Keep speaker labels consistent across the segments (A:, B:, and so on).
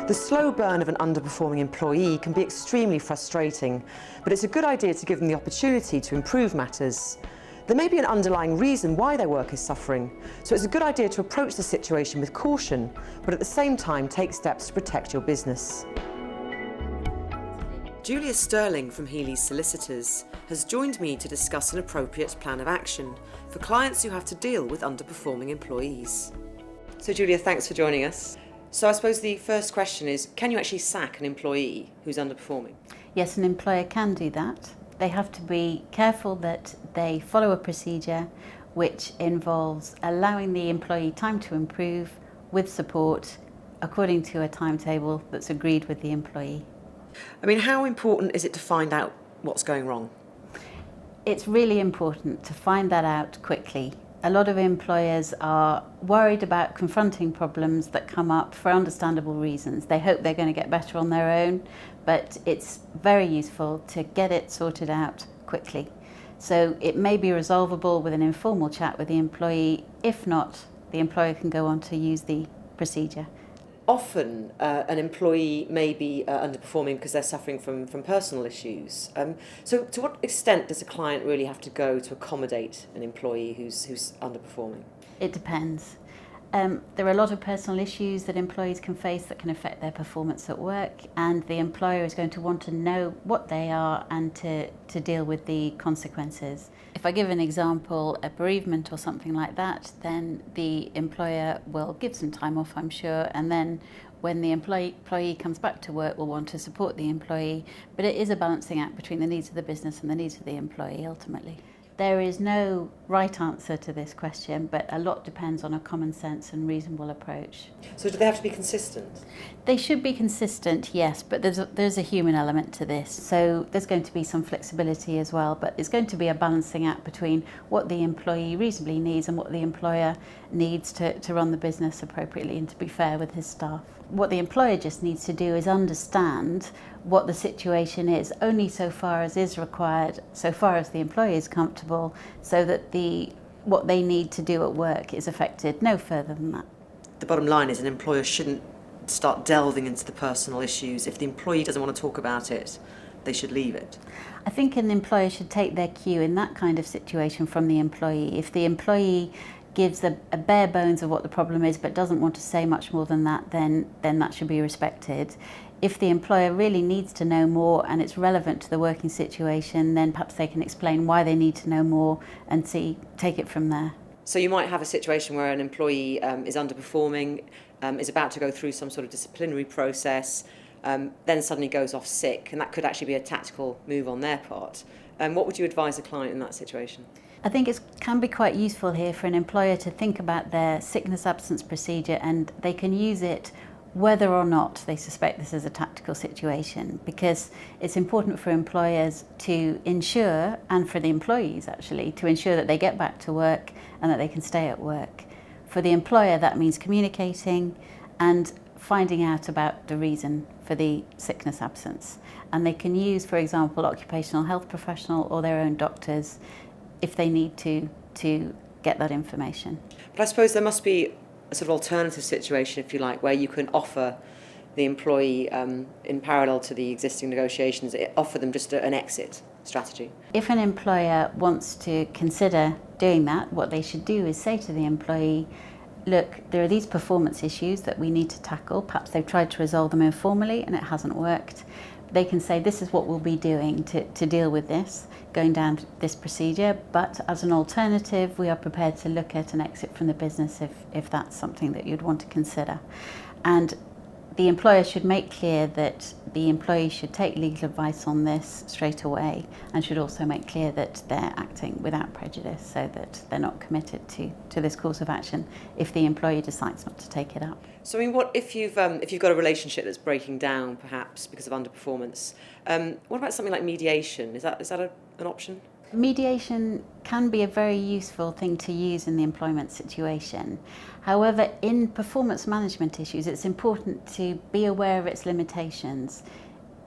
A: The slow burn of an underperforming employee can be extremely frustrating, but it's a good idea to give them the opportunity to improve matters. There may be an underlying reason why their work is suffering, so it's a good idea to approach the situation with caution, but at the same time take steps to protect your business. Julia Stirling from Healys Solicitors has joined me to discuss an appropriate plan of action for clients who have to deal with underperforming employees. So Julia, thanks for joining us. So I suppose the first question is, can you actually sack an employee who's underperforming?
B: Yes, an employer can do that. They have to be careful that they follow a procedure which involves allowing the employee time to improve with support according to a timetable that's agreed with the employee.
A: I mean, how important is it to find out what's going wrong?
B: It's really important to find that out quickly. A lot of employers are worried about confronting problems that come up for understandable reasons. They hope they're going to get better on their own, but it's very useful to get it sorted out quickly. So it may be resolvable with an informal chat with the employee. If not, the employer can go on to use the procedure.
A: Often an employee may be underperforming because they're suffering from personal issues. So to what extent does a client really have to go to accommodate an employee who's underperforming?
B: It depends. There are a lot of personal issues that employees can face that can affect their performance at work, and the employer is going to want to know what they are and to deal with the consequences. If I give an example, a bereavement or something like that, then the employer will give some time off, I'm sure, and then when the employee comes back to work, will want to support the employee, but it is a balancing act between the needs of the business and the needs of the employee ultimately. There is no right answer to this question, but a lot depends on a common sense and reasonable approach.
A: So do they have to be consistent?
B: They should be consistent, yes, but there's a human element to this. So there's going to be some flexibility as well, but it's going to be a balancing act between what the employee reasonably needs and what the employer needs to run the business appropriately and to be fair with his staff. What the employer just needs to do is understand what the situation is, only so far as is required, so far as the employee is comfortable, so that what they need to do at work is affected, no further than that.
A: The bottom line is an employer shouldn't start delving into the personal issues. If the employee doesn't want to talk about it, they should leave it.
B: I think an employer should take their cue in that kind of situation from the employee. If the employee gives a bare bones of what the problem is but doesn't want to say much more than that, then that should be respected. If the employer really needs to know more and it's relevant to the working situation, then perhaps they can explain why they need to know more and take it from there.
A: So you might have a situation where an employee is underperforming, is about to go through some sort of disciplinary process, then suddenly goes off sick, and that could actually be a tactical move on their part. What would you advise a client in that situation?
B: I think it can be quite useful here for an employer to think about their sickness absence procedure, and they can use it whether or not they suspect this is a tactical situation, because it's important for employers to ensure, and for the employees actually, to ensure that they get back to work and that they can stay at work. For the employer, that means communicating and finding out about the reason for the sickness absence. And they can use, for example, occupational health professional or their own doctors if they need to get that information.
A: But I suppose there must be a sort of alternative situation, if you like, where you can offer the employee, in parallel to the existing negotiations, offer them just an exit strategy.
B: If an employer wants to consider doing that, what they should do is say to the employee, look, there are these performance issues that we need to tackle. Perhaps they've tried to resolve them informally and it hasn't worked. They can say, this is what we'll be doing to deal with this, going down this procedure, but as an alternative, we are prepared to look at an exit from the business if that's something that you'd want to consider. And the employer should make clear that the employee should take legal advice on this straight away, and should also make clear that they're acting without prejudice, so that they're not committed to this course of action if the employee decides not to take it up.
A: So I mean, what if you've got a relationship that's breaking down, perhaps because of underperformance? What about something like mediation? Is that an option?
B: Mediation can be a very useful thing to use in the employment situation. However, in performance management issues, it's important to be aware of its limitations.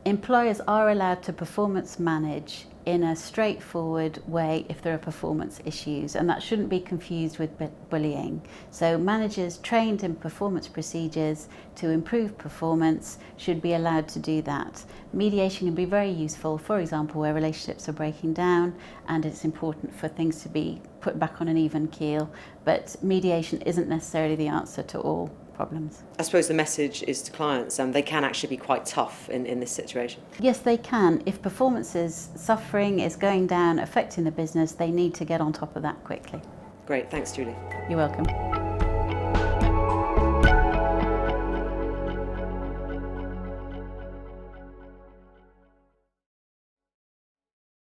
B: Employers are allowed to performance manage in a straightforward way if there are performance issues, and that shouldn't be confused with bullying. So managers trained in performance procedures to improve performance should be allowed to do that. Mediation can be very useful, for example, where relationships are breaking down and it's important for things to be put back on an even keel, but mediation isn't necessarily the answer to all problems.
A: I suppose the message is to clients, they can actually be quite tough in this situation.
B: Yes, they can. If performance is suffering, is going down, affecting the business, they need to get on top of that quickly.
A: Great, thanks Julie.
B: You're welcome.